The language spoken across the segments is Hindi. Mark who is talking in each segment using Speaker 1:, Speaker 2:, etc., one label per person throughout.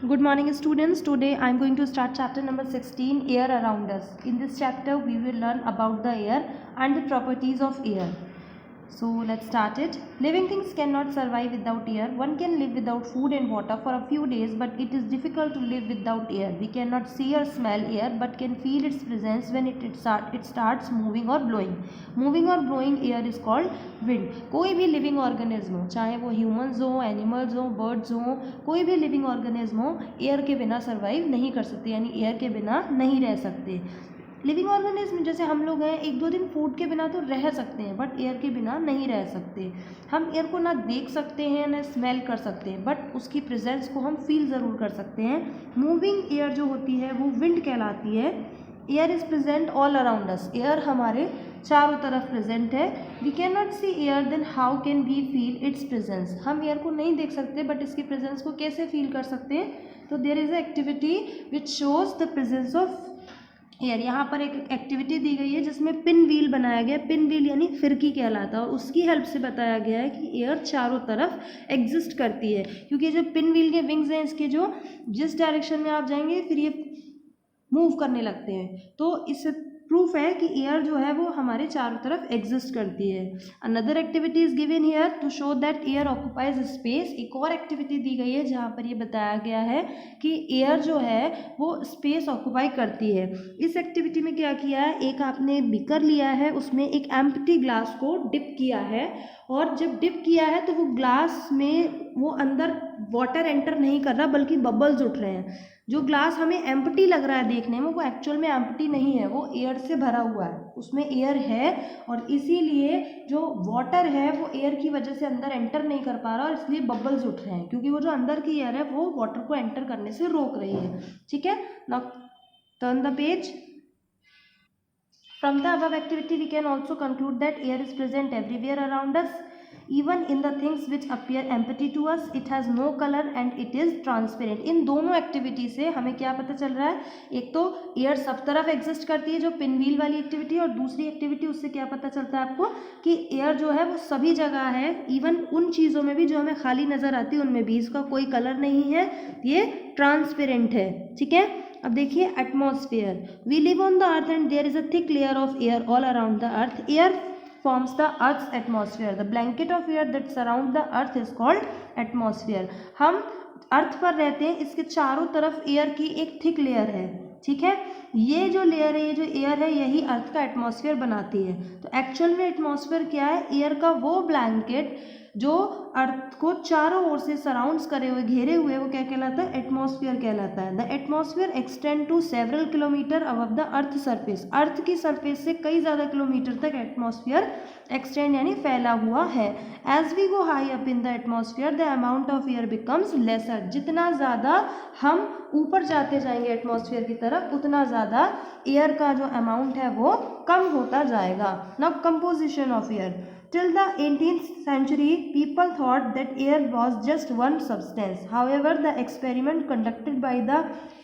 Speaker 1: Good morning students. Today I am going to start chapter number 16, air around us. In this chapter we will learn about the air and the properties of air. So let's start it. Living things cannot survive without air. One can live without food and water for a few days, but it is difficult to live without air. We cannot see or smell air, but can feel its presence when it starts moving or blowing. Moving or blowing air is called wind. कोई भी लिविंग ऑर्गेनिज्म हो, चाहे वो ह्यूमंस हो, एनिमल्स हो, बर्ड्स हो, कोई भी लिविंग ऑर्गेनिज्म हो, एयर के बिना सर्वाइव नहीं कर सकते, यानी एयर के बिना नहीं रह सकते. लिविंग ऑर्गेनिज्म जैसे हम लोग हैं, एक दो दिन फूड के बिना तो रह सकते हैं, बट एयर के बिना नहीं रह सकते. हम एयर को ना देख सकते हैं ना स्मेल कर सकते हैं, बट उसकी प्रेजेंस को हम फील ज़रूर कर सकते हैं. मूविंग एयर जो होती है वो विंड कहलाती है. Air is present all around us. Air हमारे चारों तरफ प्रेजेंट है. We can not see air, then how can we feel its presence. हम एयर को नहीं देख सकते, बट इसकी प्रेजेंस को कैसे फील कर सकते हैं. तो there is a activity which shows the presence of air. यहाँ पर एक एक्टिविटी दी गई है जिसमें पिन व्हील बनाया गया. पिन व्हील यानी फिरकी कहलाता है, और उसकी हेल्प से बताया गया है कि एयर चारों तरफ एग्जिस्ट करती है. क्योंकि जो पिन व्हील के विंग्स हैं, इसके जो जिस डायरेक्शन में आप जाएंगे फिर ये मूव करने लगते हैं. तो इससे प्रूफ है कि एयर जो है वो हमारे चारों तरफ एग्जिस्ट करती है. Another activity is given here to show that air occupies space. एक और एक्टिविटी दी गई है जहाँ पर ये बताया गया है कि एयर जो है वो स्पेस ऑक्यूपाई करती है. इस एक्टिविटी में क्या किया है, एक आपने बीकर लिया है, उसमें एक एम्प्टी ग्लास को डिप किया है, और जब डिप किया है तो वो ग्लास में वो अंदर वाटर एंटर नहीं कर रहा, बल्कि बबल्स उठ रहे हैं. जो ग्लास हमें एम्प्टी लग रहा है देखने में, वो एक्चुअल में एम्प्टी नहीं है, वो एयर से भरा हुआ है. उसमें एयर है, और इसीलिए जो वाटर है वो एयर की वजह से अंदर एंटर नहीं कर पा रहा, और इसलिए बबल्स उठ रहे हैं, क्योंकि वो जो अंदर की एयर है वो वाटर को एंटर करने से रोक रही है. ठीक है, now turn the page. From the above activity we can also conclude that air is present everywhere around us, even in the things which appear empty to us. It has no color and it is transparent. इन दोनों एक्टिविटी से हमें क्या पता चल रहा है, एक तो एयर सब तरफ एग्जिस्ट करती है जो पिन व्हील वाली एक्टिविटी, और दूसरी एक्टिविटी उससे क्या पता चलता है आपको कि एयर जो है वो सभी जगह है, इवन उन चीज़ों में भी जो हमें खाली नज़र आती है उनमें भी. इसका कोई कलर नहीं है, ये ट्रांसपेरेंट है. ठीक है, अब देखिए atmosphere. We live on the earth and there is a thick layer of air all around the earth. Air forms the earth's atmosphere. The blanket of air that surround the earth is called atmosphere. हम अर्थ पर रहते हैं, इसके चारों तरफ एयर की एक थिक लेयर है. ठीक है, ये जो लेयर है, ये जो एयर है, यही अर्थ का एटमॉस्फेयर बनाती है. तो एक्चुअल में एटमॉस्फेयर क्या है, एयर का वो ब्लैंकेट जो अर्थ को चारों ओर से सराउंड्स करे हुए, घेरे हुए, वो क्या कहलाता है, एटमॉस्फेयर कहलाता है. The atmosphere extend to several kilometre above the earth surface. Earth की सरफेस से कई ज़्यादा किलोमीटर तक एटमॉस्फेयर एक्सटेंड यानी फैला हुआ है. As we go high up in the atmosphere the amount of air becomes lesser. जितना ज़्यादा हम ऊपर जाते जाएंगे एटमॉस्फेयर की तरफ, उतना ज़्यादा एयर का जो अमाउंट है वो कम होता जाएगा. Now composition of air. Till the 18th century, people thought that air was just one substance. However, the experiment conducted by the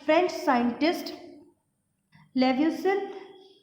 Speaker 1: French scientist Lavoisier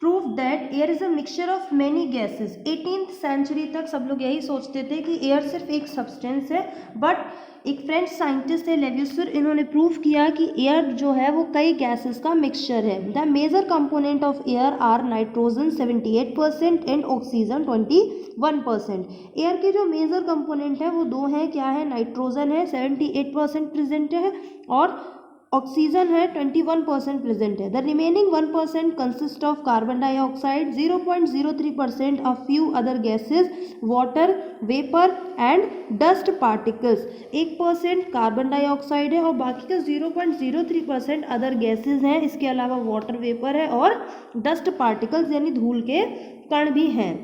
Speaker 1: proved that air is a mixture of many gases. 18th century तक सब लोग यही सोचते थे कि एयर सिर्फ एक सब्सटेंस है, बट एक फ्रेंच साइंटिस्ट है लेविसियर, इन्होंने प्रूव किया कि एयर जो है वो कई गैसेस का मिक्सचर है. The major component of air are nitrogen 78% and oxygen 21%. Air के जो मेजर कंपोनेंट है वो दो हैं. क्या है, नाइट्रोजन है 78% प्रेजेंट है, और ऑक्सीजन है 21% प्रेजेंट है. The remaining 1% consist of carbon dioxide, 0.03% of few other gases, water vapour and dust particles. 1% carbon dioxide है और बाकी का 0.03% अदर गैसेज हैं. इसके अलावा वाटर वेपर है और डस्ट पार्टिकल्स यानी धूल के कण भी हैं.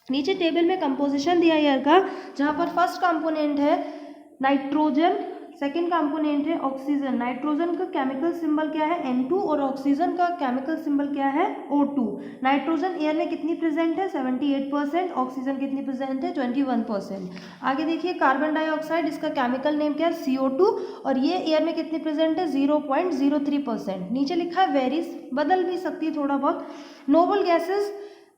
Speaker 1: नीचे टेबल में कंपोजिशन दिया एयर का, जहाँ पर फर्स्ट कंपोनेंट है नाइट्रोजन, सेकेंड कंपोनेंट है ऑक्सीजन. नाइट्रोजन का केमिकल सिंबल क्या है, N2, और ऑक्सीजन का केमिकल सिंबल क्या है, O2. नाइट्रोजन एयर में कितनी प्रेजेंट है, 78%. ऑक्सीजन कितनी प्रेजेंट है, 21%. आगे देखिए कार्बन डाइऑक्साइड, इसका केमिकल नेम क्या है, CO2, और ये एयर में कितनी प्रेजेंट है, 0.03%. नीचे लिखा है वेरीज, बदल भी सकती है थोड़ा बहुत. नोबल गैसेज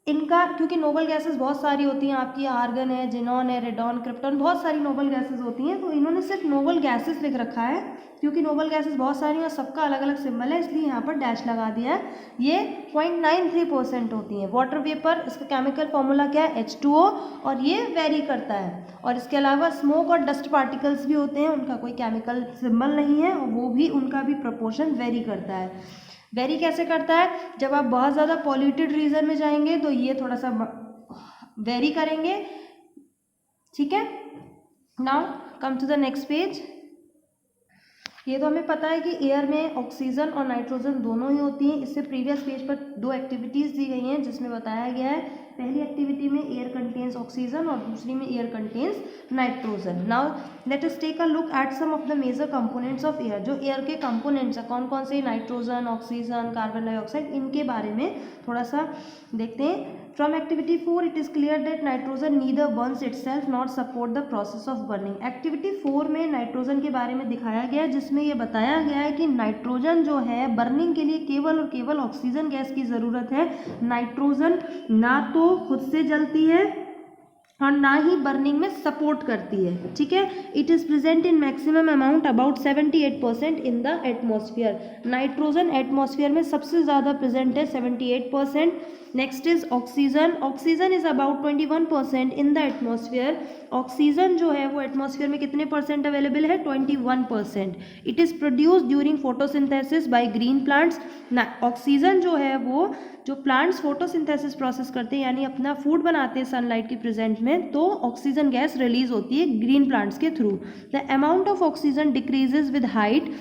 Speaker 1: इनका, क्योंकि नोबल गैसेस बहुत सारी होती हैं आपकी, आर्गन है, जिनॉन है, रेडॉन, क्रिप्टॉन, बहुत सारी नोबल गैसेस होती हैं, तो इन्होंने सिर्फ नोबल गैसेस लिख रखा है क्योंकि नोबल गैसेस बहुत सारी हैं और सबका अलग अलग सिंबल है, इसलिए यहाँ पर डैश लगा दिया है। ये 0.93% होती हैं। वाटर वेपर, इसका केमिकल फॉर्मूला क्या है, H2O, और ये वेरी करता है। और इसके अलावा स्मोक और डस्ट पार्टिकल्स भी होते हैं, उनका कोई केमिकल सिंबल नहीं है और वो भी, उनका भी प्रोपोर्शन वेरी करता है। वेरी कैसे करता है, जब आप बहुत ज़्यादा पॉल्यूटेड रीजन में जाएंगे तो ये थोड़ा सा वेरी करेंगे, ठीक है। Now come to the next page. ये तो हमें पता है कि एयर में ऑक्सीजन और नाइट्रोजन दोनों ही होती हैं। इससे प्रीवियस पेज पर 2 एक्टिविटीज़ दी गई हैं जिसमें बताया गया है, पहली एक्टिविटी में एयर कंटेन्स ऑक्सीजन और दूसरी में air contains nitrogen. Now let us take a look at some of the major components of air. जो एयर के कंपोनेंट्स हैं कौन कौन से, नाइट्रोजन, ऑक्सीजन, कार्बन डाइऑक्साइड, इनके बारे में थोड़ा सा देखते हैं। From activity 4, it is clear that nitrogen neither burns itself nor support the process of burning. Activity 4 में नाइट्रोजन के बारे में दिखाया गया है, जिसमें ये बताया गया है कि नाइट्रोजन जो है बर्निंग के लिए केवल और केवल ऑक्सीजन गैस की ज़रूरत है। नाइट्रोजन ना तो खुद से जलती है और ना ही बर्निंग में सपोर्ट करती है, ठीक है। It is present in maximum amount about 78% in the atmosphere. Nitrogen atmosphere में सबसे ज़्यादा प्रेजेंट है, 78%। Next is oxygen. Oxygen is about 21% in the atmosphere. Oxygen जो है वो एटमॉस्फेयर में कितने परसेंट अवेलेबल है, 21%। It is produce during photosynthesis by green plants. Oxygen जो है वो जो प्लांट्स फोटोसिंथेसिस प्रोसेस करते हैं यानी अपना फूड बनाते हैं सनलाइट की प्रेजेंट में, तो ऑक्सीजन गैस रिलीज होती है ग्रीन प्लांट्स के through. The amount of oxygen decreases with height.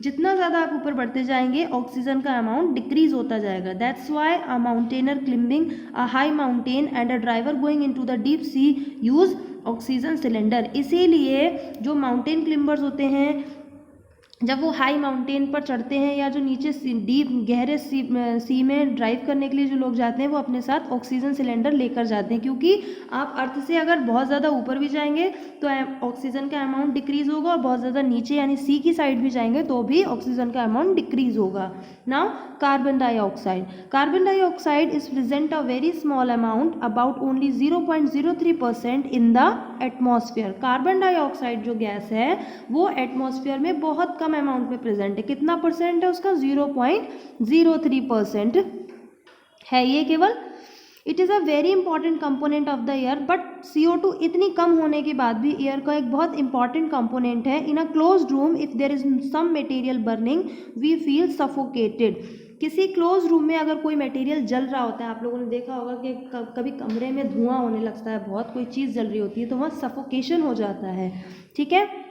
Speaker 1: जितना ज़्यादा आप ऊपर बढ़ते जाएंगे ऑक्सीजन का अमाउंट डिक्रीज होता जाएगा। That's why a mountaineer climbing a high mountain and a driver going into the deep sea use oxygen cylinder. इसीलिए जो माउंटेन क्लिम्बर्स होते हैं जब वो हाई माउंटेन पर चढ़ते हैं या जो नीचे डीप गहरे सी में ड्राइव करने के लिए जो लोग जाते हैं वो अपने साथ ऑक्सीजन सिलेंडर लेकर जाते हैं, क्योंकि आप अर्थ से अगर बहुत ज़्यादा ऊपर भी जाएंगे तो ऑक्सीजन का अमाउंट डिक्रीज़ होगा और बहुत ज़्यादा नीचे यानी सी की साइड भी जाएंगे तो भी ऑक्सीजन का अमाउंट डिक्रीज़ होगा। Now carbon dioxide. Carbon dioxide is present a very small amount about only 0.03% in the atmosphere. Carbon dioxide जो गैस है वो एटमॉस्फेयर में बहुत कम अमाउंट में प्रेजेंट है। कितना परसेंट है उसका, 0.03% है ये केवल। It is a very important component of the air, but CO2 इतनी कम होने के बाद भी एयर का एक बहुत इंपॉर्टेंट कंपोनेंट है। In a closed room if there is some material burning we feel suffocated. किसी क्लोज रूम में अगर कोई मटेरियल जल रहा होता है, आप लोगों ने देखा होगा कि कभी कमरे में धुआं होने लगता है, बहुत कोई चीज़ जल रही होती है तो वहाँ सफोकेशन हो जाता है, ठीक है।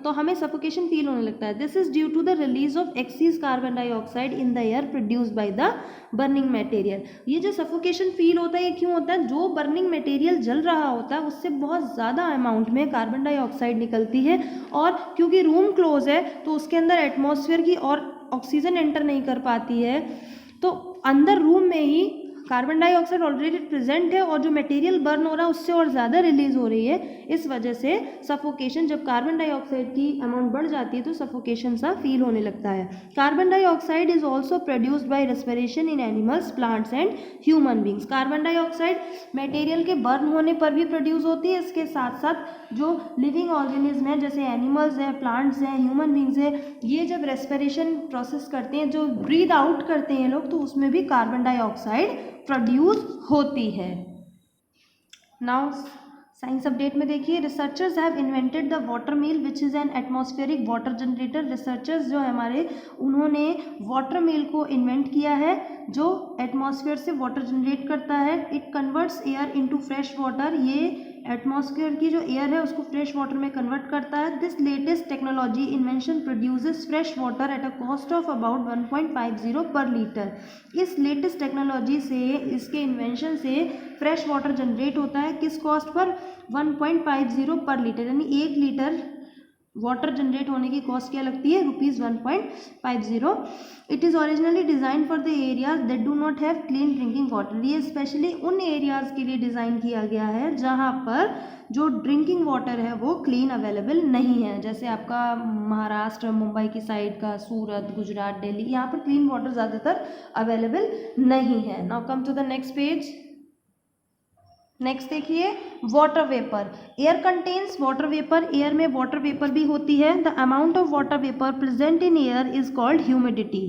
Speaker 1: तो हमें सफोकेशन फील होने लगता है। This is due to the release of excess carbon dioxide in the air produced by the burning material. ये जो सफोकेशन फील होता है ये क्यों होता है, जो बर्निंग मटेरियल जल रहा होता है उससे बहुत ज़्यादा अमाउंट में कार्बन डाइऑक्साइड निकलती है, और क्योंकि रूम क्लोज है तो उसके अंदर एटमॉस्फेयर की और ऑक्सीजन एंटर नहीं कर पाती है, तो अंदर रूम में ही कार्बन डाइऑक्साइड ऑलरेडी प्रेजेंट है और जो मटेरियल बर्न हो रहा है उससे और ज़्यादा रिलीज हो रही है। इस वजह से सफोकेशन, जब कार्बन डाइऑक्साइड की अमाउंट बढ़ जाती है तो सफोकेशन सा फील होने लगता है। Carbon dioxide is also produced by respiration in animals, plants and human beings. Carbon dioxide material के बर्न होने पर भी प्रोड्यूस होती है, इसके साथ साथ जो लिविंग ऑर्गेनिज्म है जैसे एनिमल्स हैं, प्लांट्स हैं, ह्यूमन बींग्स हैं, ये जब रेस्पिरेशन प्रोसेस करते हैं, जो ब्रीद आउट करते हैं लोग, तो उसमें भी कार्बन डाइऑक्साइड प्रोड्यूस होती है। नाउ साइंस अपडेट में देखिए, researchers have invented the water mill which is an atmospheric water generator. Researchers जो है हमारे, उन्होंने वाटर मिल को इन्वेंट किया है जो एटमॉस्फेयर से वाटर जनरेट करता है। It converts air into fresh water. ये एटमॉस्फेयर की जो एयर है उसको फ्रेश वाटर में कन्वर्ट करता है। This latest technology invention produces fresh water at a cost of about 1.50 पर लीटर। इस लेटेस्ट टेक्नोलॉजी से, इसके इन्वेंशन से फ्रेश वाटर जनरेट होता है, किस कॉस्ट पर, 1.50 पर लीटर, यानी 1 लीटर वाटर जनरेट होने की कॉस्ट क्या लगती है, ₹1.50। It is originally design for the areas that do not have clean drinking water. ये स्पेशली उन एरियाज़ के लिए डिज़ाइन किया गया है जहाँ पर जो ड्रिंकिंग वाटर है वो क्लीन अवेलेबल नहीं है, जैसे आपका महाराष्ट्र, मुंबई की साइड का, सूरत, गुजरात, दिल्ली, यहाँ पर क्लीन वाटर ज़्यादातर अवेलेबल नहीं है। Now come to the next page. Next देखिए, water vapour. Air contains water vapour. Air में वाटर वेपर भी होती है। The amount of water vapour present in air is called humidity.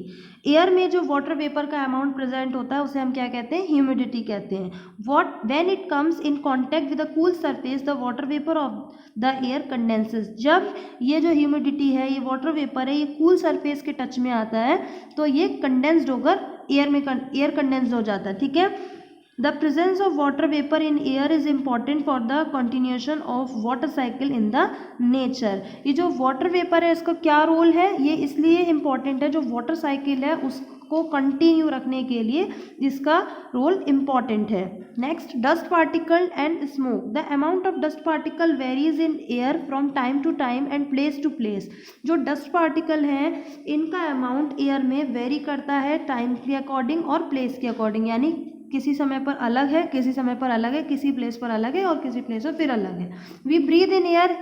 Speaker 1: Air में जो वाटर वेपर का अमाउंट प्रेजेंट होता है उसे हम क्या कहते हैं, ह्यूमिडिटी कहते हैं। When it comes in contact with the cool surface the water vapour of the air condenses. जब ये जो ह्यूमिडिटी है, ये वाटर वेपर है, ये कूल सरफेस के टच में आता है तो ये कंडेंस्ड होकर एयर कंडेंस्ड हो जाता है, ठीक है। The presence of water vapor in air is important for the continuation of water cycle in the nature। ये जो water vapor है इसका क्या रोल है, ये इसलिए important है, जो water cycle है उसको कंटिन्यू रखने के लिए इसका रोल इम्पॉर्टेंट है। Next, dust particle and smoke. The amount of dust particle varies in air from time to time and place to place. जो डस्ट पार्टिकल हैं इनका अमाउंट एयर में वेरी करता है टाइम के अकॉर्डिंग और प्लेस के अकॉर्डिंग, यानी किसी समय पर अलग है, किसी समय पर अलग है, किसी प्लेस पर अलग है और किसी प्लेस पर फिर अलग है। We breathe in air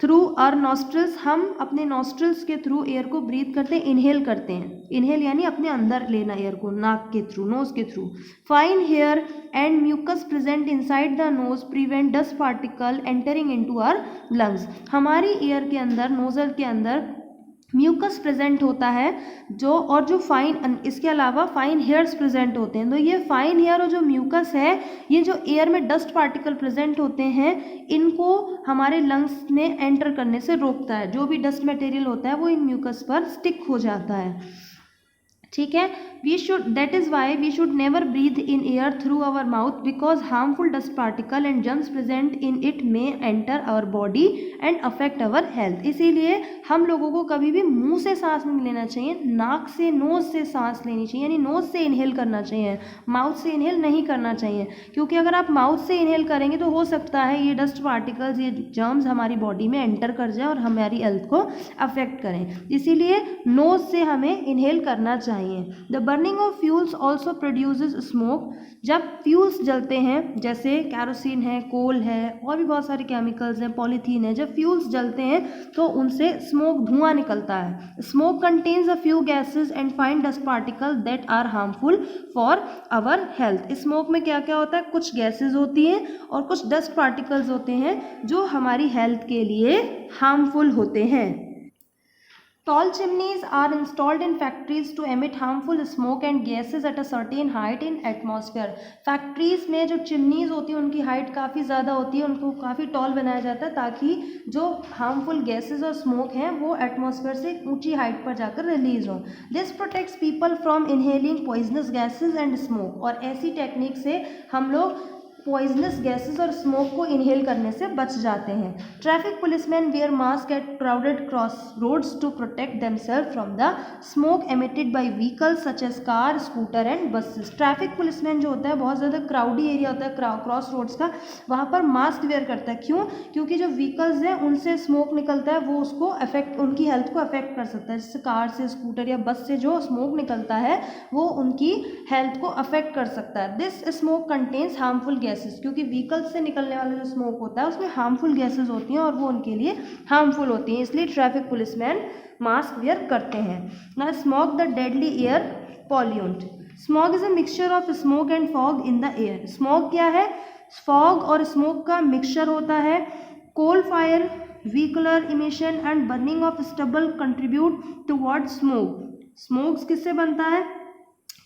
Speaker 1: through our nostrils. हम अपने नॉस्ट्रल्स के थ्रू एयर को ब्रीथ करते हैं, इनहेल करते हैं। इनहेल यानी अपने अंदर लेना एयर को, नाक के थ्रू, नोज के through. Fine hair and mucus present inside the nose prevent dust particle entering into our lungs. हमारी एयर के अंदर, नोजल के अंदर म्यूकस प्रेजेंट होता है जो फाइन, इसके अलावा फाइन हेयर्स प्रेजेंट होते हैं। तो ये फाइन हेयर और जो म्यूकस है, ये जो एयर में डस्ट पार्टिकल प्रेजेंट होते हैं, इनको हमारे लंग्स में एंटर करने से रोकता है। जो भी डस्ट मटेरियल होता है वो इन म्यूकस पर स्टिक हो जाता है, ठीक है। That is why we should never breathe in air through our mouth because harmful dust particle and germs present in it may enter our body and affect our health. इसीलिए हम लोगों को कभी भी मुंह से सांस नहीं लेना चाहिए, नाक से, नोज से सांस लेनी चाहिए, यानी नोज से इनहेल करना चाहिए, माउथ से इनहेल नहीं करना चाहिए। क्योंकि अगर आप माउथ से इनहेल करेंगे तो हो सकता है ये डस्ट पार्टिकल्स, ये जर्म्स हमारी बॉडी में एंटर कर जाए और हमारी हेल्थ को अफेक्ट करें। इसीलिए नोज से हमें इनहेल करना चाहिए। The burning of fuels also produces smoke. जब फ्यूल्स जलते हैं, जैसे कैरोसिन है, कोल है और भी बहुत सारे केमिकल्स हैं, पॉलीथीन है, जब फ्यूल्स जलते हैं तो उनसे स्मोक, धुआं निकलता है। Smoke contains a few gases and fine dust particle that are harmful for our health. Smoke में क्या क्या होता है, कुछ गैसेज होती हैं और कुछ डस्ट पार्टिकल्स होते हैं जो हमारी हेल्थ के लिए हार्मफुल होते हैं। Tall chimneys are installed in factories to emit harmful smoke and gases at a certain height in atmosphere। Factories में जो चिमनीज होती है उनकी हाइट काफ़ी ज़्यादा होती है, उनको काफ़ी टॉल बनाया जाता है ताकि जो हार्मफुल गैसेस और स्मोक हैं वो एटमॉस्फेयर से ऊंची हाइट पर जाकर रिलीज हो। This protects people from inhaling poisonous gases and smoke. और ऐसी टेक्निक से हम लोग पॉइजनस गैसेस और स्मोक को इनहेल करने से बच जाते हैं। Traffic policeman wear mask at crowded cross roads to protect themselves from the smoke emitted by vehicles such as car, scooter and buses. Traffic policeman जो होता है, बहुत ज़्यादा क्राउडी एरिया होता है क्रॉस रोड्स का, वहाँ पर मास्क वेयर करता है। क्यों? क्योंकि जो व्हीकल्स हैं उनसे स्मोक निकलता है, वो उसको अफेक्ट, उनकी हेल्थ को अफेक्ट कर सकता है। जैसे कार से, स्कूटर या बस से जो स्मोक निकलता है वो उनकी हेल्थ को अफेक्ट कर सकता है। This smoke contains harmful gases, क्योंकि व्हीकल्स से निकलने वाला जो स्मोक होता है उसमें हार्मफुल गैसेस होती हैं और वो उनके लिए हार्मफुल होती हैं, इसलिए ट्रैफिक पुलिसमैन मास्क वेयर करते हैं। ना smoke the deadly air pollutant. Smoke is a mixture of smoke and fog in the air. Smoke क्या है? फॉग और स्मोक का मिक्सचर होता है। Coal fire, vehicular emission and burning of stubble contribute toward smoke. Smoke किससे बनता है?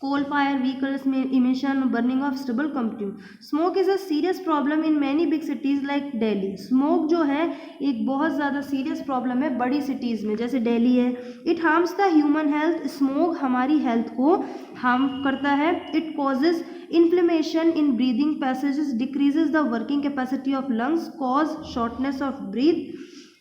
Speaker 1: कोल फायर, व्हीकल्स में emission, burning of stubble contribute. Smoke is a serious problem in many big cities like Delhi. Smoke जो है एक बहुत ज़्यादा सीरियस प्रॉब्लम है बड़ी सिटीज़ में, जैसे दिल्ली है। It harms the human health. Smoke हमारी हेल्थ को हार्म करता है। It causes inflammation in breathing passages, decreases the working capacity of lungs, cause shortness of breath,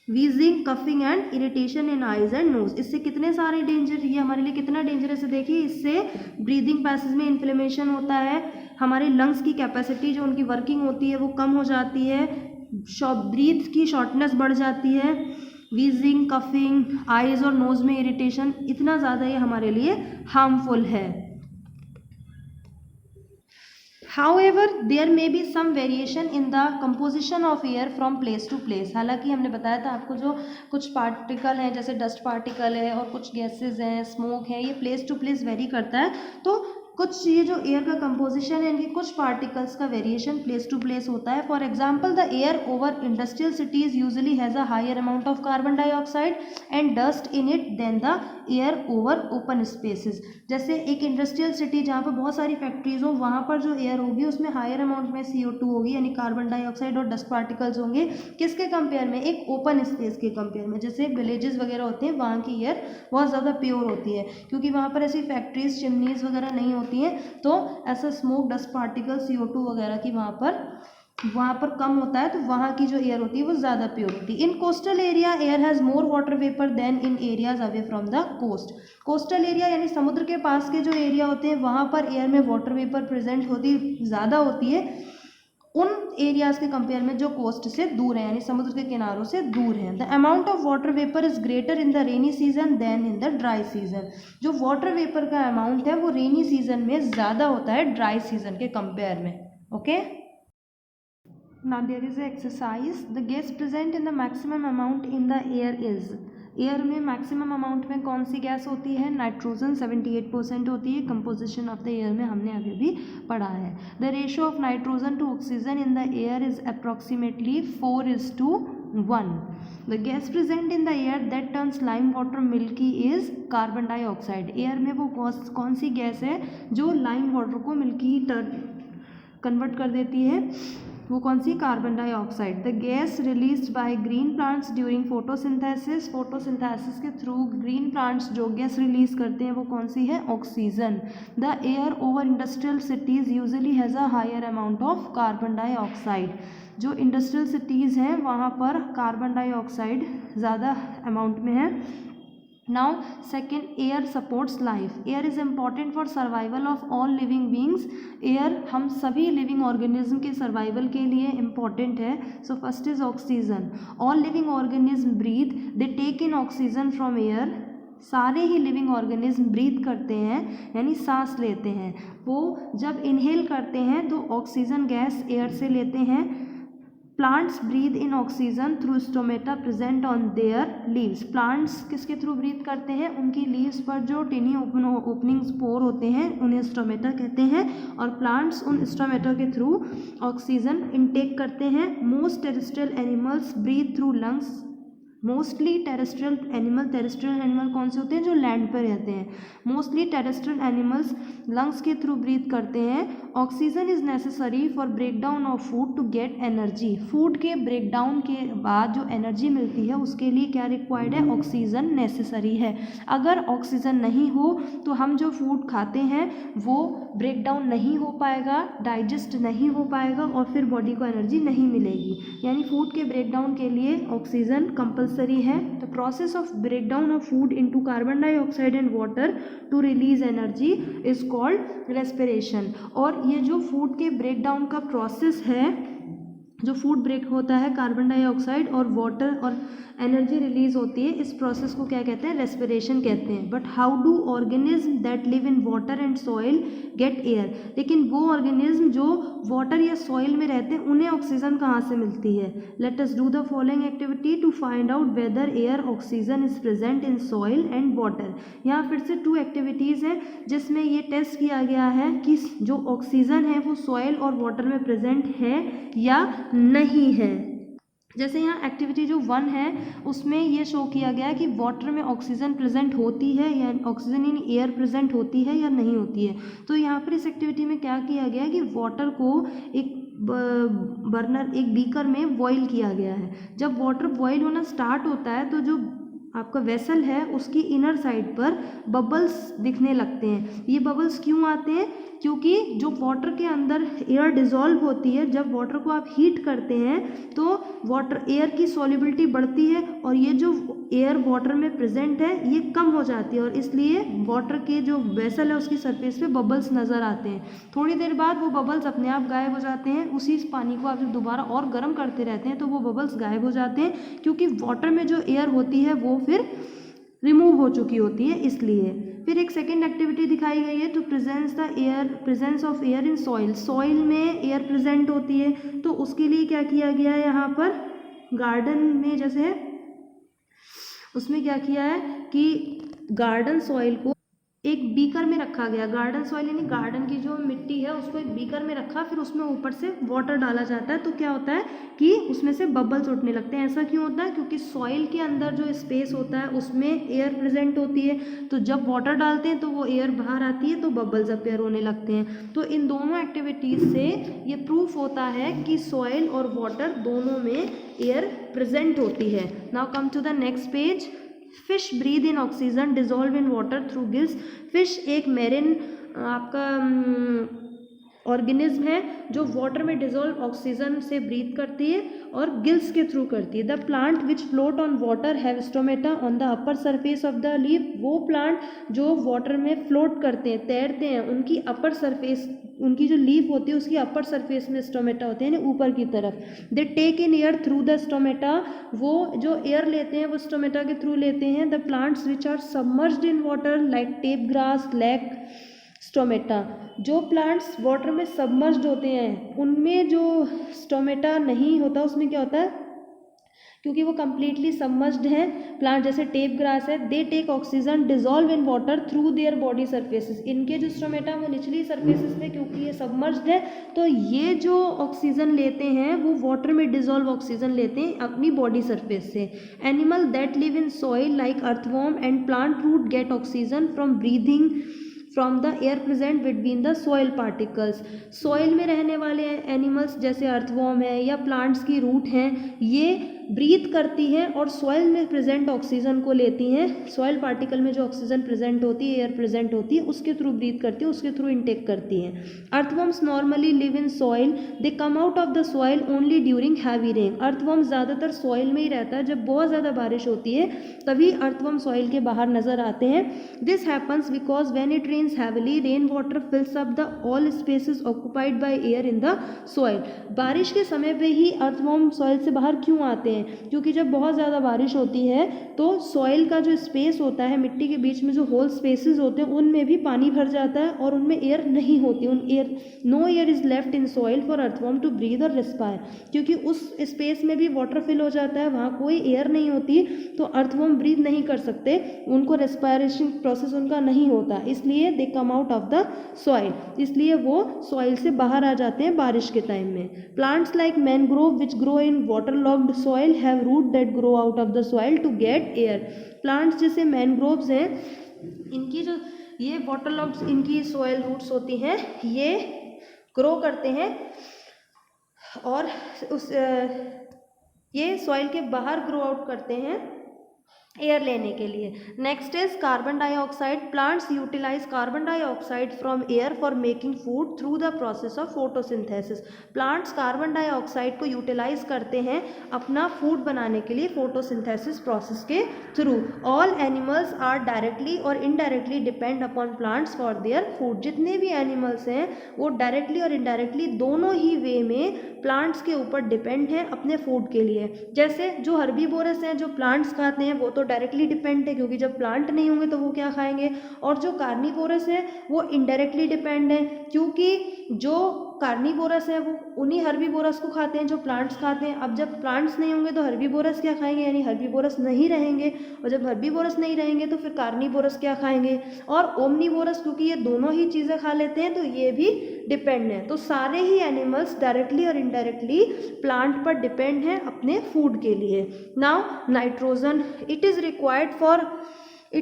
Speaker 1: wheezing, coughing and irritation in eyes and nose. इससे कितने सारे डेंजर, ये हमारे लिए कितना डेंजरस है देखिए। इससे ब्रीदिंग पैसेज में इन्फ्लेमेशन होता है, हमारे लंग्स की कैपेसिटी जो उनकी वर्किंग होती है वो कम हो जाती है, ब्रीथ की शॉर्टनेस बढ़ जाती है, वीजिंग, कफिंग, आइज और नोज में इरिटेशन, इतना ज़्यादा ये हमारे लिए हार्मफुल है। However, there may be some variation in the composition of air from place to place। हालांकि हमने बताया था आपको जो कुछ पार्टिकल हैं जैसे डस्ट पार्टिकल है और कुछ गैसेज हैं, स्मोक है, ये प्लेस टू प्लेस वेरी करता है। तो कुछ ये जो एयर का कंपोजिशन है इनके कुछ पार्टिकल्स का वेरिएशन प्लेस टू प्लेस होता है। For example, the air over industrial cities usually has a higher amount of carbon dioxide and dust in it than the air over open spaces. जैसे एक इंडस्ट्रियल सिटी जहाँ पर बहुत सारी फैक्ट्रीज हो, वहाँ पर जो एयर होगी उसमें हायर अमाउंट में CO2 होगी, यानी कार्बन डाइऑक्साइड और डस्ट पार्टिकल्स होंगे। किसके कंपेयर में? एक ओपन स्पेस के कंपेयर में। जैसे विलेजेस वगैरह होते हैं, वहाँ की एयर बहुत ज़्यादा प्योर होती है क्योंकि वहाँ पर ऐसी फैक्ट्रीज, चिमनीज वगैरह नहीं होती हैं, तो ऐसा स्मोक, डस्ट पार्टिकल, CO2 वगैरह की वहाँ पर कम होता है, तो वहाँ की जो एयर होती है वो ज़्यादा प्योर होती है। In coastal area air has more water vapour than in areas away from the coast. Coastal area यानी समुद्र के पास के जो एरिया होते हैं वहाँ पर एयर में वाटर वेपर प्रेजेंट ज़्यादा होती है उन एरियाज के कंपेयर में जो कोस्ट से दूर है, यानी समुद्र के किनारों से दूर है। The amount of water vapour is greater in the rainy season than in the dry season. जो वाटर वेपर का अमाउंट है वो रेनी सीजन में ज़्यादा होता है ड्राई सीजन के कंपेयर में। Okay, now there is a exercise. The gas present in the maximum amount in the air is, air में मैक्सिमम अमाउंट में कौन सी गैस होती है? नाइट्रोजन 78% होती है। कंपोजिशन ऑफ द एयर में हमने अभी भी पढ़ा है। The ratio of nitrogen to oxygen in the air is approximately 4:1। The gas present in the air that turns lime water milky is carbon dioxide. Air में वो कौन सी गैस है जो लाइम वाटर को मिल्की कन्वर्ट कर देती है? वो कौन सी? Carbon dioxide. The gas released by green plants during photosynthesis. Photosynthesis के थ्रू ग्रीन प्लांट्स जो गैस रिलीज करते हैं वो कौन सी है? Oxygen. The air over industrial cities usually has a higher amount of carbon dioxide. जो इंडस्ट्रियल सिटीज़ हैं वहाँ पर कार्बन डाइऑक्साइड ज़्यादा अमाउंट में है। Now second, air supports life. Air is important for survival of all living beings. Air हम सभी living organism के survival के लिए important है। So first is oxygen. All living organism breathe. They take in oxygen from air. सारे ही लिविंग ऑर्गेनिज्म ब्रीथ करते हैं यानी सांस लेते हैं। वो जब इनहेल करते हैं तो ऑक्सीजन गैस एयर से लेते हैं। Plants breathe in oxygen through stomata present on their leaves. Plants किसके थ्रू ब्रीथ करते हैं? उनकी लीव्स पर जो टिनी ओपनिंग स्पोर होते हैं उन्हें स्टोमेटा कहते हैं, और प्लांट्स उन स्टोमेटा के थ्रू ऑक्सीजन इनटेक करते हैं। Most terrestrial animals breathe through lungs. Mostly terrestrial animal कौन से होते हैं? जो लैंड पर रहते हैं। मोस्टली टेरेस्ट्रियल एनिमल्स लंग्स के थ्रू ब्रीथ करते हैं। Oxygen is necessary for breakdown of food to get energy. Food के ब्रेकडाउन के बाद जो एनर्जी मिलती है उसके लिए क्या रिक्वायर्ड है? ऑक्सीजन नेसेसरी है। अगर ऑक्सीजन नहीं हो तो हम जो फूड खाते हैं वो ब्रेकडाउन नहीं हो पाएगा, डाइजेस्ट नहीं हो पाएगा और फिर बॉडी को एनर्जी नहीं मिलेगी। यानी फूड के ब्रेकडाउन के लिए ऑक्सीजन कंपलसरी है। The process of breakdown of food into carbon dioxide and water to release energy is called respiration. और ये जो फूड के ब्रेकडाउन का प्रोसेस है, जो फूड ब्रेक होता है, कार्बन डाइऑक्साइड और वाटर और एनर्जी रिलीज होती है, इस प्रोसेस को क्या कहते हैं? रेस्पिरेशन कहते हैं। But how do organism that live in water and soil get air? लेकिन वो ऑर्गेनिज्म जो वाटर या सॉइल में रहते हैं उन्हें ऑक्सीजन कहाँ से मिलती है? Let us do the following activity to find out whether air oxygen is present in soil and water. यहाँ फिर से 2 एक्टिविटीज़ हैं जिसमें ये टेस्ट किया गया है कि जो ऑक्सीजन है वो सॉइल और वाटर में प्रेजेंट है या नहीं है। जैसे यहाँ एक्टिविटी जो 1 है उसमें ये शो किया गया है कि वाटर में ऑक्सीजन प्रेजेंट होती है या ऑक्सीजन इन एयर प्रेजेंट होती है या नहीं होती है। तो यहाँ पर इस एक्टिविटी में क्या किया गया है कि वाटर को एक बर्नर, एक बीकर में बॉईल किया गया है। जब वाटर बॉईल होना स्टार्ट होता है तो जो आपका वेसल है उसकी इनर साइड पर बबल्स दिखने लगते हैं। ये बबल्स क्यों आते हैं? क्योंकि जो वाटर के अंदर एयर डिज़ोल्व होती है, जब वाटर को आप हीट करते हैं तो वाटर एयर की सॉल्युबिलिटी बढ़ती है और ये जो एयर वाटर में प्रेजेंट है ये कम हो जाती है और इसलिए वाटर के जो वेसल है उसकी सरफेस पे बबल्स नज़र आते हैं। थोड़ी देर बाद वो बबल्स अपने आप गायब हो जाते हैं। उसी पानी को आप जब दोबारा और गर्म करते रहते हैं तो वो बबल्स गायब हो जाते हैं, क्योंकि वाटर में जो एयर होती है वो फिर रिमूव हो चुकी होती है इसलिए। फिर एक सेकेंड एक्टिविटी दिखाई गई है, to presence of air in soil. Soil में एयर प्रेजेंट होती है तो उसके लिए क्या किया गया है, यहाँ पर गार्डन में जैसे उसमें क्या किया है कि गार्डन सॉइल को एक बीकर में रखा गया। गार्डन सॉइल यानी गार्डन की जो मिट्टी है उसको एक बीकर में रखा, फिर उसमें ऊपर से वाटर डाला जाता है तो क्या होता है कि उसमें से बबल्स उठने लगते हैं। ऐसा क्यों होता है? क्योंकि सॉइल के अंदर जो स्पेस होता है उसमें एयर प्रेजेंट होती है, तो जब वाटर डालते हैं तो वो एयर बाहर आती है तो बबल्स अपीयर होने लगते हैं। तो इन दोनों एक्टिविटीज़ से ये प्रूफ होता है कि सॉइल और वाटर दोनों में एयर प्रेजेंट होती है। Now come to the next page. Fish breathe in oxygen dissolve in water through gills. Fish एक मेरिन आपका ऑर्गेनिज्म है जो वाटर में डिजोल्व ऑक्सीजन से ब्रीथ करती है और गिल्स के थ्रू करती है। The plant which float on water have stomata on the upper surface of the leaf. वो प्लांट जो वाटर में फ्लोट करते हैं, तैरते हैं, उनकी अपर सरफेस, उनकी जो लीफ होती है उसकी अपर सरफेस में स्टोमेटा होते हैं यानी ऊपर की तरफ। They take in air through the stomata. वो जो एयर लेते हैं वो स्टोमेटा के थ्रू लेते हैं। The plants which are submerged in water like tape grass lack stomata. जो प्लांट्स वाटर में सबमर्ज्ड होते हैं उनमें जो स्टोमेटा नहीं होता, उसमें क्या होता है, क्योंकि वो कम्प्लीटली सबमर्ज्ड हैं, प्लांट जैसे टेप ग्रास है, they take oxygen dissolve in water through their body surfaces. इनके जो स्टोमेटा वो निचली सरफेसेस पे, क्योंकि ये सबमर्ज्ड है तो ये जो ऑक्सीजन लेते हैं वो वाटर में डिजोल्व ऑक्सीजन लेते हैं अपनी बॉडी सरफेस से। Animal that live in soil like earthworm and plant root get oxygen from breathing from the air present between the soil particles. Soil में रहने वाले एनिमल्स जैसे अर्थवॉर्म है या प्लांट्स की रूट हैं, ये ब्रीथ करती हैं और सॉइल में प्रेजेंट ऑक्सीजन को लेती हैं। सॉइल पार्टिकल में जो ऑक्सीजन प्रेजेंट होती है, एयर प्रेजेंट होती है, उसके थ्रू ब्रीथ करती है, उसके थ्रू इनटेक करती हैं। Earthworms normally live in soil, they come out of the soil only during heavy rain. Earthworm ज़्यादातर सॉइल में ही रहता है, जब बहुत ज़्यादा बारिश होती है तभी अर्थवॉर्म सॉइल के बाहर नजर आते हैं। This happens because when it rains heavily rain water fills up the all spaces occupied by air in the soil. बारिश के समय पे ही अर्थवॉर्म सॉइल से बाहर क्यों आते हैं? क्योंकि जब बहुत ज़्यादा बारिश होती है तो सॉइल का जो स्पेस होता है, मिट्टी के बीच में जो होल स्पेसेस होते हैं उनमें भी पानी भर जाता है और उनमें एयर नहीं होती। No air is left in soil for earthworm to breathe और रेस्पायर। क्योंकि उस स्पेस में भी वाटर फिल हो जाता है, वहाँ कोई एयर नहीं होती तो अर्थवॉर्म ब्रीथ नहीं कर सकते, उनको रेस्पायरेशन प्रोसेस उनका नहीं होता, इसलिए they come out of the soil, इसलिए वो सॉइल से बाहर आ जाते हैं बारिश के टाइम में। Plants like mangrove which grow in water locked soil have root that grow out of the soil to get air। Plants जैसे मैनग्रोव्स हैं, इनकी जो ये वाटर लॉक्ड इनकी सॉइल रूट्स होती हैं, ये ग्रो करते हैं और ये सॉइल के बाहर ग्रो आउट करते हैं एयर लेने के लिए। Next is carbon dioxide. Plants utilise carbon dioxide from air for making food through the process of photosynthesis. Plants carbon dioxide को यूटिलाइज करते हैं अपना फूड बनाने के लिए फोटोसिंथेसिस प्रोसेस के through. All animals are directly और indirectly depend upon plants for their food. जितने भी एनिमल्स हैं वो डायरेक्टली और इनडायरेक्टली दोनों ही वे में प्लांट्स के ऊपर डिपेंड हैं अपने फूड के लिए। जैसे जो हर्बीवोरस हैं, जो प्लांट्स खाते हैं, वो तो डायरेक्टली डिपेंड है क्योंकि जब प्लांट नहीं होंगे तो वो क्या खाएंगे, और जो कार्निवोरस है वो इनडायरेक्टली डिपेंड है क्योंकि जो कार्निवोरस है वो उन्हीं हर्बीवोरस को खाते हैं जो प्लांट्स खाते हैं। अब जब प्लांट्स नहीं होंगे तो हर्बीवोरस क्या खाएंगे, यानी हर्बीवोरस नहीं रहेंगे, और जब हर्बीवोरस नहीं रहेंगे तो फिर कार्निवोरस क्या खाएंगे, और ओमनीवोरस, क्योंकि ये दोनों ही चीज़ें खा लेते हैं तो ये भी डिपेंड है। तो सारे ही एनिमल्स डायरेक्टली और इनडायरेक्टली प्लांट पर डिपेंड हैं अपने फूड के लिए। Now nitrogen, it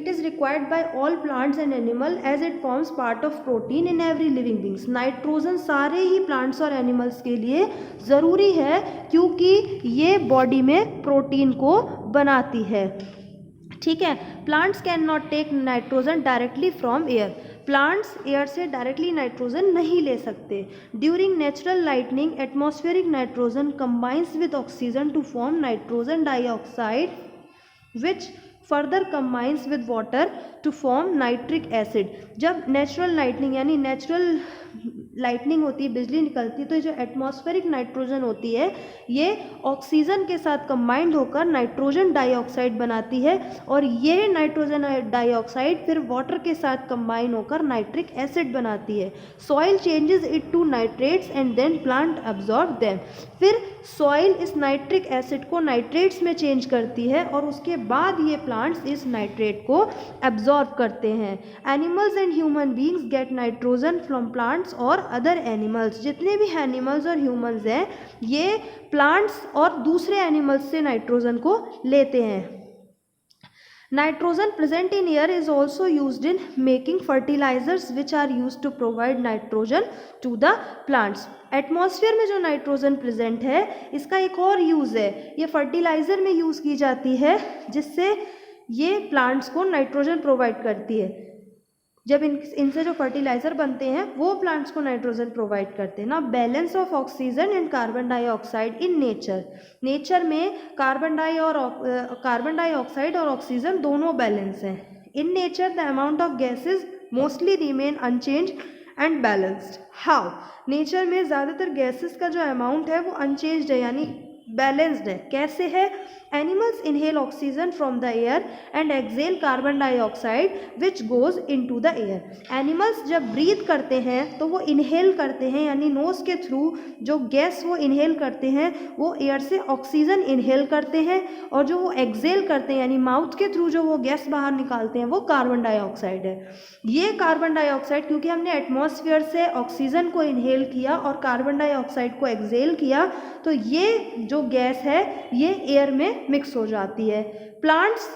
Speaker 1: is required by all plants and animal as it forms part of protein in every living beings। Nitrogen सारे ही प्लांट्स और एनिमल्स के लिए ज़रूरी है क्योंकि ये बॉडी में प्रोटीन को बनाती है। ठीक है। Plants can not take nitrogen directly from air, plants air से डायरेक्टली नाइट्रोजन नहीं ले सकते। During natural lightning atmospheric nitrogen combines with oxygen to form nitrogen dioxide which further combines with water to form nitric acid. जब नेचुरल लाइटनिंग यानी नेचुरल लाइटनिंग होती है, बिजली निकलती है, तो जो एटमॉस्फेरिक नाइट्रोजन होती है ये ऑक्सीजन के साथ कंबाइंड होकर नाइट्रोजन डाइऑक्साइड बनाती है और ये नाइट्रोजन डाइऑक्साइड फिर वाटर के साथ कंबाइन होकर नाइट्रिक एसिड बनाती है। Soil changes it to nitrates and then plant absorb them. फिर सॉइल इस नाइट्रिक एसिड को नाइट्रेट्स में चेंज करती है और उसके बाद ये प्लांट्स इस नाइट्रेट को एब्जॉर्ब करते हैं। Animals and human beings get nitrogen from plants और अदर एनिमल्स। जितने भी एनिमल्स और ह्यूमंस हैं ये प्लांट्स और दूसरे एनिमल्स से नाइट्रोजन को लेते हैं। Nitrogen present in air is also used in making fertilisers which are use to provide nitrogen to the plants. Atmosphere में जो नाइट्रोजन प्रेजेंट है इसका एक और यूज़ है, ये फर्टिलाइज़र में यूज़ की जाती है जिससे ये प्लांट्स को नाइट्रोजन प्रोवाइड करती है। जब इनसे जो फर्टिलाइज़र बनते हैं वो प्लांट्स को नाइट्रोजन प्रोवाइड करते हैं ना। Balance of oxygen and carbon dioxide in nature में कार्बन डाइऑक्साइड और ऑक्सीजन दोनों बैलेंस हैं। In nature the amount of gases mostly remain unchanged and balanced. How? Nature में ज़्यादातर गैसेस का जो अमाउंट है वो अनचेंज्ड है यानी बैलेंस्ड है। कैसे है? Animals inhale oxygen from the air and exhale carbon dioxide which goes into the air. Animals जब ब्रीथ करते हैं तो वो इनहेल करते हैं यानी नोज के थ्रू जो गैस वो इनहेल करते हैं वो एयर से ऑक्सीजन इनहेल करते हैं और जो वो एक्सेल करते हैं यानी माउथ के थ्रू जो वो गैस बाहर निकालते हैं वो कार्बन डाइऑक्साइड है। ये कार्बन डाइऑक्साइड क्योंकि हमने एटमॉस्फेयर से ऑक्सीजन को इनहेल किया और कार्बन डाइऑक्साइड को एक्सेल किया तो ये जो गैस है ये एयर में मिक्स हो जाती है। Plants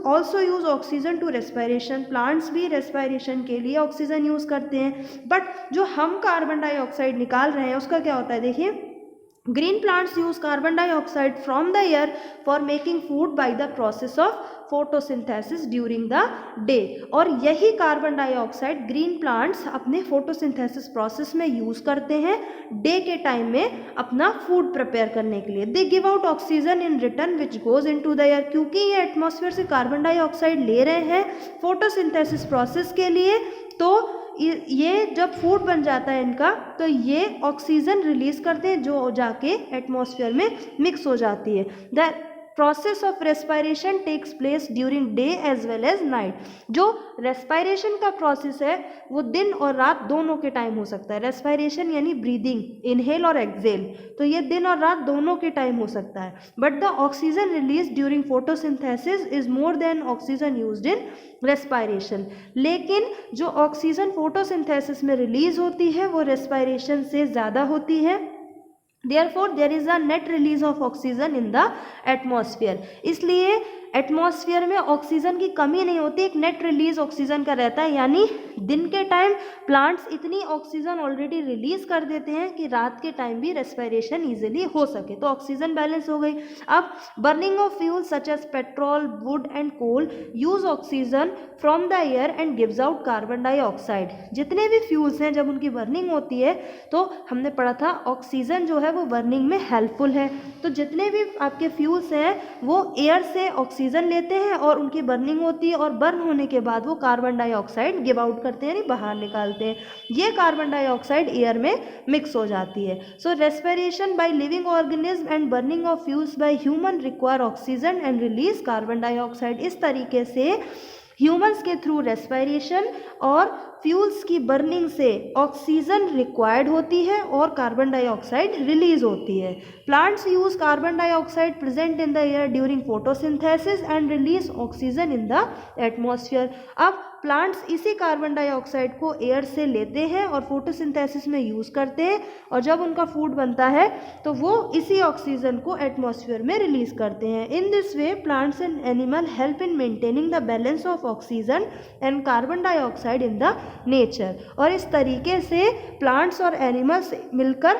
Speaker 1: also use oxygen to respiration. Plants भी रेस्पिरेशन के लिए ऑक्सीजन यूज करते हैं, बट जो हम कार्बन डाइऑक्साइड निकाल रहे हैं उसका क्या होता है देखिए। Green plants use carbon dioxide from the air for making food by the process of photosynthesis during the day. और यही कार्बन डाइऑक्साइड ग्रीन प्लांट्स अपने फोटोसिंथेसिस प्रोसेस में यूज करते हैं डे के टाइम में अपना फूड प्रिपेयर करने के लिए। They give out oxygen in return which goes into the air. क्योंकि ये एटमॉस्फेयर से कार्बन डाइऑक्साइड ले रहे हैं फोटोसिंथेसिस प्रोसेस के लिए तो ये जब फूड बन जाता है इनका तो ये ऑक्सीजन रिलीज करते हैं जो जाके एटमॉस्फेयर में मिक्स हो जाती है। The process of respiration takes place during day as well as night. जो रेस्पिरेशन का प्रोसेस है वो दिन और रात दोनों के टाइम हो सकता है। रेस्पिरेशन यानी ब्रीदिंग, इनहेल और एक्सेल, तो ये दिन और रात दोनों के टाइम हो सकता है। But the oxygen release during photosynthesis is more than oxygen used in respiration. लेकिन जो ऑक्सीजन फोटोसिंथेसिस में रिलीज होती है वो रेस्पिरेशन से ज़्यादा होती है। Therefore, there is a net release of oxygen in the atmosphere। इसलिए एटमॉस्फेयर में ऑक्सीजन की कमी नहीं होती, एक नेट रिलीज ऑक्सीजन का रहता है। यानी दिन के टाइम प्लांट्स इतनी ऑक्सीजन ऑलरेडी रिलीज कर देते हैं कि रात के टाइम भी रेस्पिरेशन इजीली हो सके, तो ऑक्सीजन बैलेंस हो गई। अब burning of fuel such as petrol, wood and coal use oxygen from the air and gives out carbon dioxide. जितने भी फ्यूल्स हैं जब उनकी बर्निंग होती है तो हमने पढ़ा था ऑक्सीजन जो है वो बर्निंग में हेल्पफुल है। तो जितने भी आपके फ्यूल्स हैं वो एयर से ऑक्सीजन लेते हैं और उनकी बर्निंग होती है और बर्न होने के बाद वो कार्बन डाइऑक्साइड गिव आउट करते हैं यानी बाहर निकालते हैं। ये कार्बन डाइऑक्साइड एयर में मिक्स हो जाती है। So respiration by living organism and burning of fuels by human require oxygen and release carbon dioxide. इस तरीके से ह्यूमंस के थ्रू रेस्पिरेशन और फ्यूल्स की बर्निंग से ऑक्सीजन रिक्वायर्ड होती है और कार्बन डाइऑक्साइड रिलीज होती है। Plants use carbon dioxide present in the air during photosynthesis and release oxygen in the atmosphere. अब प्लांट्स इसी कार्बन डाइऑक्साइड को एयर से लेते हैं और फोटोसिंथेसिस में यूज़ करते हैं और जब उनका फूड बनता है तो वो इसी ऑक्सीजन को एटमॉस्फेयर में रिलीज करते हैं। In this way plants and animal help in maintaining the balance of oxygen and carbon dioxide in the nature. और इस तरीके से प्लांट्स और एनिमल्स मिलकर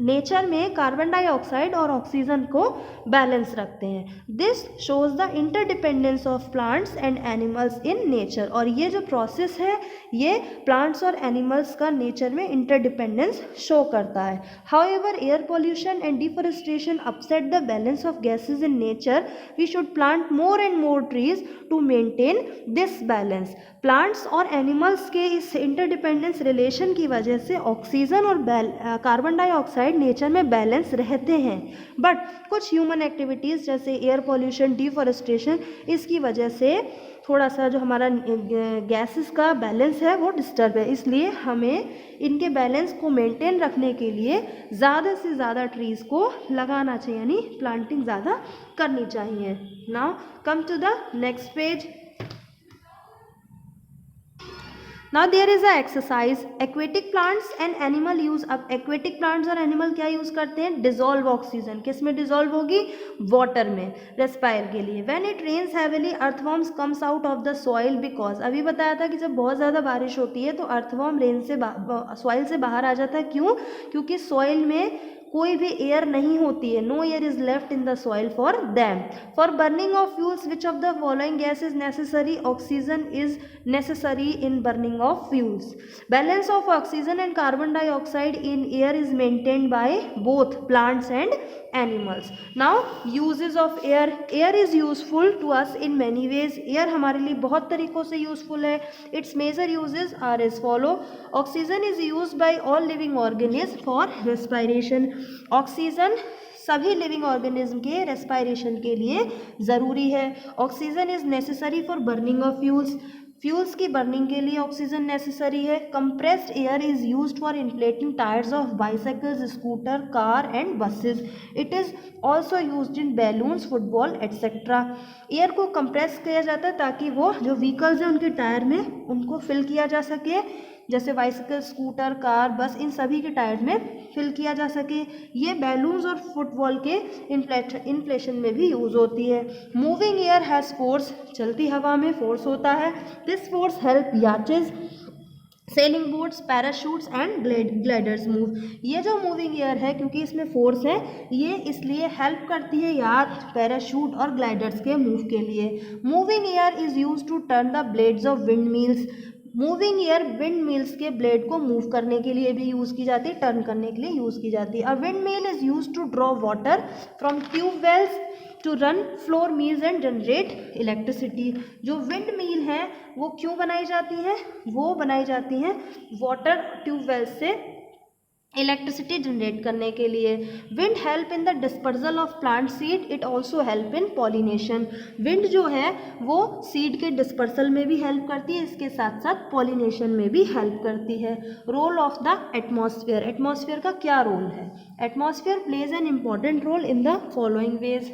Speaker 1: नेचर में कार्बन डाइऑक्साइड और ऑक्सीजन को बैलेंस रखते हैं। This shows the interdependence of plants and animals in nature. और ये जो प्रोसेस है ये प्लांट्स और एनिमल्स का नेचर में इंटरडिपेंडेंस शो करता है। However air pollution and deforestation upset the balance of gases in nature. We should plant more and more trees to maintain this balance. Plants और एनिमल्स के इस इंटरडिपेंडेंस रिलेशन की वजह से ऑक्सीजन और कार्बन डाइऑक्साइड नेचर में बैलेंस रहते हैं, बट कुछ ह्यूमन एक्टिविटीज़ जैसे एयर पोल्यूशन, डिफॉरेस्टेशन, इसकी वजह से थोड़ा सा जो हमारा गैसेस का बैलेंस है वो डिस्टर्ब है। इसलिए हमें इनके बैलेंस को मेंटेन रखने के लिए ज़्यादा से ज़्यादा ट्रीज़ को लगाना चाहिए, यानी प्लांटिंग ज़्यादा करनी चाहिए। Now come to the next page. Now there is a exercise. Aquatic plants and animal use। अब aquatic plants और animal क्या यूज़ करते हैं? Dissolve oxygen. किस में डिजोल्व होगी? वाटर में, रेस्पायर के लिए। When it rains heavily, earthworms comes out of the soil because। अभी बताया था कि जब बहुत ज़्यादा बारिश होती है तो अर्थवॉर्म रेन से सॉइल से बाहर आ जाता है। क्यों? क्योंकि सॉइल में कोई भी एयर नहीं होती है। No air is left in the soil for them. For burning of fuels which of the following gas is necessary? Oxygen is necessary in burning of fuels. Balance of oxygen and carbon dioxide in air is maintained by both plants and animals. Now uses of air. Air is useful to us in many ways. Air हमारे लिए बहुत तरीक़ों से useful है. Its major uses are as follow. Oxygen is used by all living organisms for respiration. Oxygen सभी लिविंग ऑर्गेनिज्म के रेस्पायरेशन के लिए ज़रूरी है। Oxygen is necessary for burning of fuels. Fuels की बर्निंग के लिए ऑक्सीजन नेसेसरी है। Compressed air is used for inflating tyres of bicycles, scooter, car and buses. It is also used in balloons, football etcetera. Air को कंप्रेस किया जाता है ताकि वो जो व्हीकल्स हैं उनके टायर में उनको फिल किया जा सके, जैसे बाइसिकल, स्कूटर, कार, बस, इन सभी के टायर में फिल किया जा सके। ये बैलून्स और फुटबॉल के इन्फ्लेशन में भी यूज़ होती है। Moving air has force. चलती हवा में फोर्स होता है। दिस फोर्स हेल्प याचेज, sailing boats, parachutes and gliders move. ये जो मूविंग एयर है, क्योंकि इसमें फोर्स है, ये इसलिए हेल्प करती है याच, पैराशूट और ग्लाइडर्स के मूव के लिए। Moving air is use to turn the blades of wind mills. Moving air wind mills के ब्लेड को मूव करने के लिए भी यूज़ की जाती है, टर्न करने के लिए यूज़ की जाती है। A wind mill is use to draw water from tube wells to run flour mills and generate electricity. जो विंड मिल है वो क्यों बनाई जाती है? वो बनाई जाती हैं वाटर ट्यूबवेल से इलेक्ट्रिसिटी जनरेट करने के लिए। Wind help in the dispersal of plant seed. It also help in pollination. Wind जो है वो सीड के डिस्पर्सल में भी हेल्प करती है, इसके साथ साथ पॉलिनेशन में भी हेल्प करती है। Role of the atmosphere. Atmosphere का क्या रोल है? Atmosphere plays an important role in the following ways.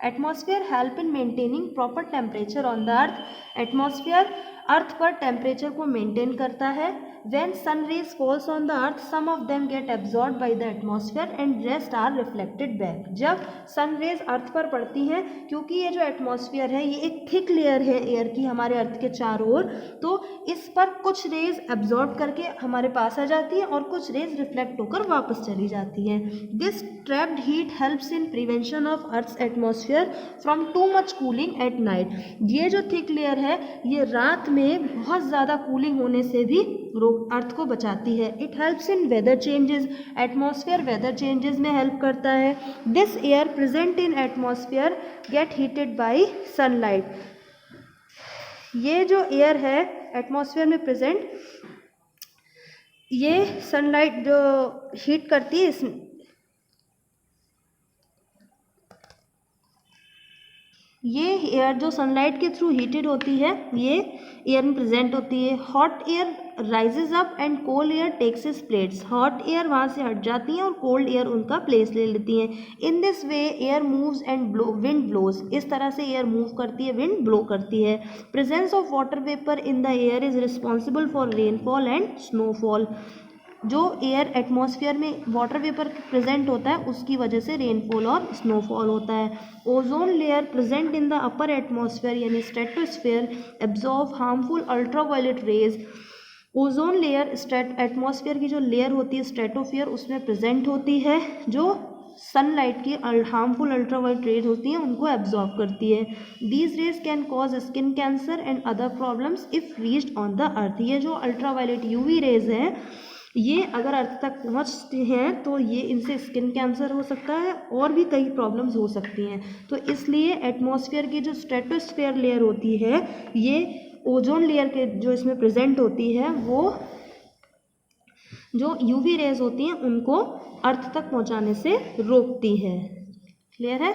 Speaker 1: Atmosphere help in maintaining proper temperature on the earth. Atmosphere earth पर टेम्परेचर को मेंटेन करता है। When sun rays falls on the earth, some of them get absorbed by the atmosphere and rest are reflected back। जब सन रेज अर्थ पर पड़ती हैं, क्योंकि ये जो एटमॉस्फेयर है ये एक थिक लेयर है एयर की हमारे अर्थ के चारों ओर, तो इस पर कुछ रेज एब्जॉर्ब करके हमारे पास आ जाती है और कुछ रेज रिफ्लेक्ट होकर वापस चली जाती हैं। This trapped heat helps in prevention of earth's atmosphere from too much cooling at night. ये जो थिक लेयर है ये रात में बहुत ज़्यादा कूलिंग होने से भी अर्थ को बचाती है। It helps in weather changes. Atmosphere weather changes में हेल्प करता है। This air present in atmosphere get heated by sunlight. ये जो एयर है एटमॉस्फेयर में प्रेजेंट, ये सनलाइट जो हीट करती है, इस ये एयर जो सनलाइट के थ्रू हीटेड होती है ये एयर में प्रेजेंट होती है। Hot air rises up and cold air takes its place. Hot air वहाँ से हट जाती हैं और कोल्ड एयर उनका प्लेस ले लेती हैं। In this way air moves and wind blows. इस तरह से एयर मूव करती है, विंड ब्लो करती है। Presence of water vapour in the air is responsible for rainfall and snowfall. जो एयर एटमॉस्फेयर में वाटर वेपर प्रेजेंट होता है उसकी वजह से रेनफॉल और स्नोफॉल होता है। Ozone layer present in the upper atmosphere यानी stratosphere absorb harmful ultraviolet rays. Ozone layer atmosphere की जो लेयर होती है स्ट्रेटोस्फेयर उसमें प्रेजेंट होती है, जो सनलाइट की हार्मफुल अल्ट्रावायलेट रेज होती हैं उनको एब्जॉर्ब करती है। These raise can cause skin cancer and other problems if reached on the अर्थ। ये जो अल्ट्रावायलेट यूवी रेज हैं ये अगर अर्थ तक पहुंचती हैं तो ये इनसे स्किन कैंसर हो सकता है और भी कई प्रॉब्लम्स हो सकती हैं। तो इसलिए एटमॉस्फेयर की जो स्ट्रेटोस्फेयर लेयर होती है ये ओजोन लेयर के जो इसमें प्रेजेंट होती है वो जो यूवी रेज होती हैं उनको अर्थ तक पहुंचाने से रोकती है। क्लियर है?